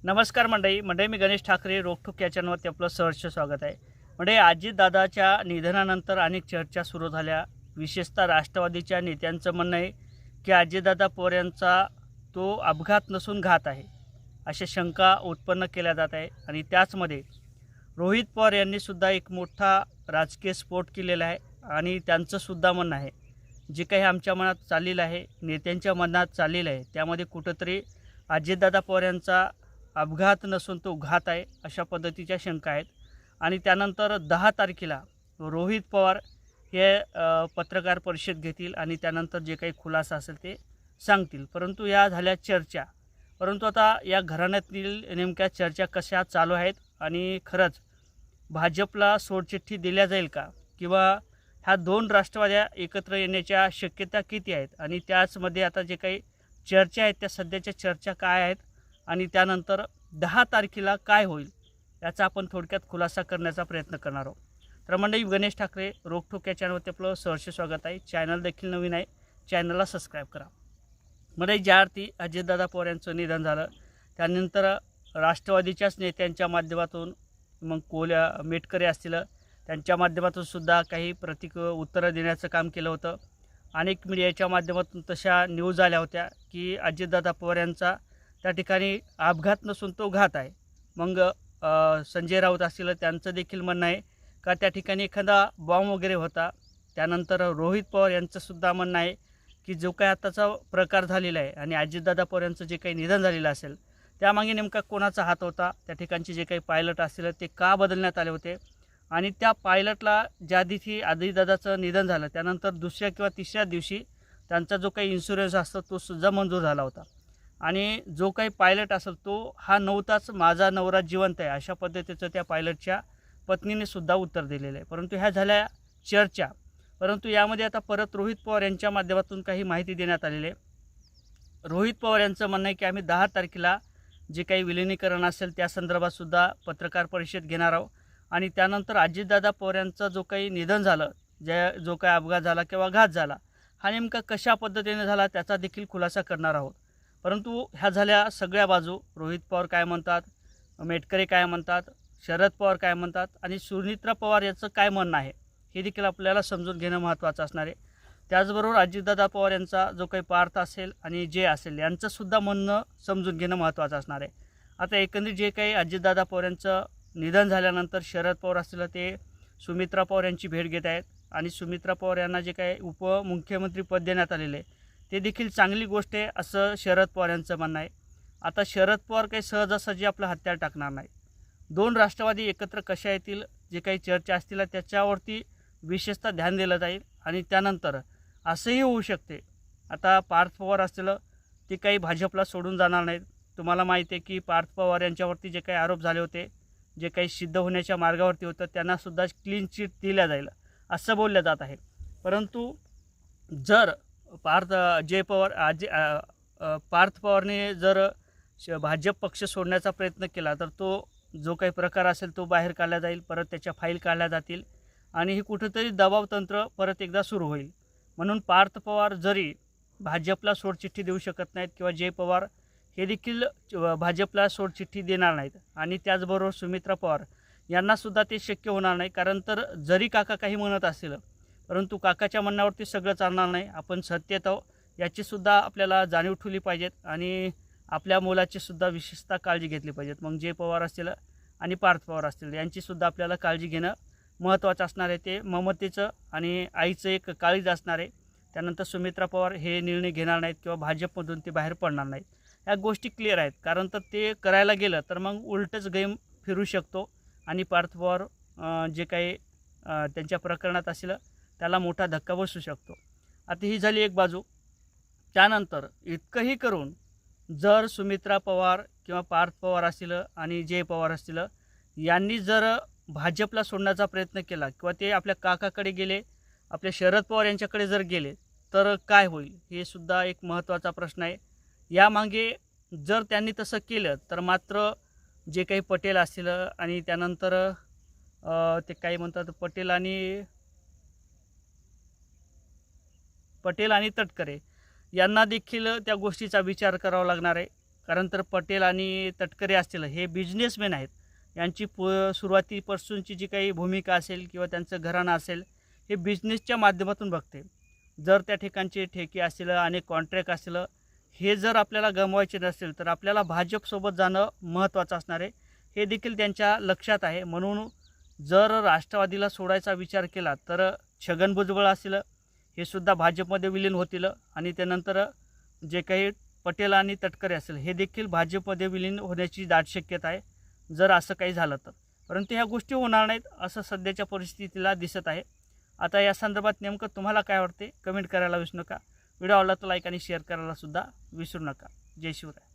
नमस्कार मंडळी मी गणेश ठाकरे रोखोक या चॅनलवरती आपलं सहर्ष स्वागत आहे. मंडळी अजितदादाच्या निधनानंतर अनेक चर्चा सुरू झाल्या. विशेषतः राष्ट्रवादीच्या नेत्यांचं म्हणणं आहे की अजितदादा पवार यांचा तो अपघात नसून घात आहे, अशा शंका उत्पन्न केल्या जात आहे. आणि त्याचमध्ये रोहित पवार यांनी सुद्धा एक मोठा राजकीय स्फोट केलेला आहे आणि त्यांचंसुद्धा म्हणणं आहे जे काही आमच्या मनात चाललेलं आहे, नेत्यांच्या मनात चाललेलं आहे, त्यामध्ये कुठंतरी अजितदादा पवार यांचा अपघात नसून तो घात आहे, अशा पद्धतीच्या शंका आहेत. आणि त्यानंतर 10 तारखेला रोहित पवार हे पत्रकार परिषद घेतील आणि त्यानंतर जे काही खुलासा असेल ते सांगतील. परंतु या झाल्या चर्चा. परंतु आता या घराण्यातील नेमक्या चर्चा कशा चालू आहेत आणि खरंच भाजपला सोडचिठ्ठी दिल्या जाईल का, किंवा ह्या दोन राष्ट्रवाद्या एकत्र येण्याच्या शक्यता किती आहेत, आणि त्याचमध्ये आता जे काही चर्चा आहेत त्या सध्याच्या चर्चा काय आहेत आणि त्यानंतर 10 तारखेला काय होईल याचा आपण थोडक्यात खुलासा करण्याचा प्रयत्न करणार आहोत. तर मंडळी, गणेश ठाकरे रोखोक या चॅनलवरती आपलं सहर्ष स्वागत आहे. चॅनल देखील नवीन आहे, चॅनलला सबस्क्राईब करा. मंडळी, ज्या अर्थी अजितदादा पवार यांचं निधन झालं त्यानंतर राष्ट्रवादीच्याच नेत्यांच्या माध्यमातून, मग मेटकरी असतील त्यांच्या माध्यमातून सुद्धा काही उत्तरं देण्याचं काम केलं होतं. अनेक मीडियाच्या माध्यमातून तशा न्यूज आल्या होत्या की अजितदादा पवार यांचा त्या ठिकाणी अपघात नसून तो घात आहे. मग संजय राऊत असतील त्यांचं देखील म्हणणं आहे का त्या ठिकाणी एखादा बॉम्ब वगैरे होता. त्यानंतर रोहित पवार यांचंसुद्धा म्हणणं आहे की जो काही आताचा प्रकार झालेला आहे आणि अजितदादा पवार यांचं जे काही निधन झालेलं असेल त्यामागे नेमका कोणाचा हात होता, त्या ठिकाणचे जे काही पायलट असतील ते का बदलण्यात आले होते, आणि त्या पायलटला ज्या दिवशी अजितदादाचं निधन झालं त्यानंतर दुसऱ्या किंवा तिसऱ्या दिवशी त्यांचा जो काही इन्शुरन्स असतो तो सुद्धा मंजूर झाला होता. आणि जो काही पायलट असेल तो हा नव्हताच, माझा नवरा जिवंत आहे, अशा पद्धतीचं त्या पायलटच्या पत्नीने सुद्धा उत्तर दिलेलं आहे. परंतु ह्या झाल्या चर्चा. परंतु यामध्ये आता परत रोहित पवार यांच्या माध्यमातून काही माहिती देण्यात आलेली आहे. रोहित पवार यांचं म्हणणं आहे की आम्ही 10 तारखेला जे काही विलिनीकरण असेल त्या संदर्भात सुद्धा पत्रकार परिषद घेणार आहोत, आणि त्यानंतर अजितदादा पवार यांचं जो काही निधन झालं, जो काही अपघात झाला किंवा घात झाला हा नेमका कशा पद्धतीने झाला त्याचा देखील खुलासा करणार आहोत. परंतु ह्या झाल्या सगळ्या बाजू. रोहित पवार काय म्हणतात, मेटकरी काय म्हणतात, शरद पवार काय म्हणतात आणि सुनित्रा पवार याचं काय म्हणणं आहे हे देखील आपल्याला समजून घेणं महत्त्वाचं असणार आहे. त्याचबरोबर अजितदादा पवार यांचा जो काही पार्थ असेल आणि जे असेल यांचंसुद्धा म्हणणं समजून घेणं महत्त्वाचं असणार आहे. आता एकंदरीत जे काही अजितदादा पवार यांचं निधन झाल्यानंतर शरद पवार असतील ते सुमित्रा पवार यांची भेट घेत आहेत, आणि सुमित्रा पवार यांना जे काही उपमुख्यमंत्रीपद देण्यात आलेलं आहे ते देखील चांगली गोष्ट आहे असं शरद पवार यांचं म्हणणं आहे. आता शरद पवार काही सहजासहजी आपलं हत्यार टाकणार नाही. दोन राष्ट्रवादी एकत्र कशा येतील, जे काही चर्चा असतील त्याच्यावरती विशेषतः ध्यान दिलं जाईल. आणि त्यानंतर असंही होऊ शकते, आता पार्थ पवार असतील ते काही भाजपला सोडून जाणार नाहीत. तुम्हाला माहिती आहे की पार्थ पवार यांच्यावरती जे काही आरोप झाले होते, जे काही सिद्ध होण्याच्या मार्गावरती होतं, त्यांनासुद्धा क्लीन चिट दिल्या जाईल असं बोललं जात आहे. परंतु जर पार्थ पवारने जर भाजप पक्ष सोडण्याचा प्रयत्न केला तर तो जो काही प्रकार असेल तो बाहेर काढला जाईल, परत त्याच्या फाईल काढल्या जातील आणि हे कुठंतरी दबावतंत्र परत एकदा सुरू होईल. म्हणून पार्थ पवार जरी भाजपला सोडचिठ्ठी देऊ शकत नाहीत किंवा जय पवार हे देखील भाजपला सोडचिठ्ठी देणार नाहीत, आणि त्याचबरोबर सुमित्रा पवार यांनासुद्धा ते शक्य होणार नाही. कारण तर जरी काका काही म्हणत असतील परंतु काकाच्या म्हणण्यावरती सगळं चालणार नाही. आपण सत्यता याचीसुद्धा आपल्याला जाणीव ठेवली पाहिजेत आणि आपल्या मुलाचीसुद्धा विशेषतः काळजी घेतली पाहिजेत. मग जय पवार असतील आणि पार्थ पवार असतील यांचीसुद्धा आपल्याला काळजी घेणं महत्त्वाचं असणार आहे. ते ममतेचं आणि आईचं एक काळीज असणार आहे. त्यानंतर सुमित्रा पवार हे निर्णय घेणार नाहीत किंवा भाजपमधून ते बाहेर पडणार नाहीत. ह्या गोष्टी क्लिअर आहेत. कारण तर ते करायला गेलं तर मग उलटच गेम फिरू शकतो आणि पार्थ पवार जे काही त्यांच्या प्रकरणात असेल त्याला मोठा धक्का बसू शकतो. आता ही झाली एक बाजू. त्यानंतर इतकंही करून जर सुमित्रा पवार किंवा पार्थ पवार असतील आणि जय पवार असतील यांनी जर भाजपला सोडण्याचा प्रयत्न केला किंवा ते आपल्या काकाकडे गेले, आपल्या शरद पवार यांच्याकडे जर गेले तर काय होईल हे सुद्धा एक महत्त्वाचा प्रश्न आहे. यामागे जर त्यांनी तसं केलं तर मात्र जे काही पटेल असतील आणि त्यानंतर ते काही म्हणतात पटेल आणि तटकरे यांना देखील त्या गोष्टीचा विचार करावा लागणार आहे. कारण तर पटेल आणि तटकरे असतील हे बिझनेसमॅन आहेत. यांची सुरुवातीपासूनची जी काही भूमिका असेल किंवा त्यांचं घराणं असेल हे बिझनेसच्या माध्यमातून बघते. जर त्या ठिकाणचे ठेके असतील आणि कॉन्ट्रॅक्ट असतील हे जर आपल्याला गमवायचे नसेल तर आपल्याला भाजपसोबत जाणं महत्त्वाचं असणार आहे. हे देखील त्यांच्या लक्षात आहे. म्हणून जर राष्ट्रवादीला सोडायचा विचार केला तर छगन भुजबळ असतील हे सुद्धा भाजपमध्ये विलीन होतील आणि त्यानंतर जे काही पटेल आणि तटकरे असेल हे देखील भाजपमध्ये विलीन होण्याची दाट शक्यता आहे जर असं काही झालं तर. परंतु ह्या गोष्टी होणार नाहीत असं सध्याच्या परिस्थितीला दिसत आहे. आता या संदर्भात नेमकं तुम्हाला काय वाटते कमेंट करायला विसरू नका. व्हिडिओ आवडला तर लाईक आणि शेअर करायला सुद्धा विसरू नका. जय शिवराय.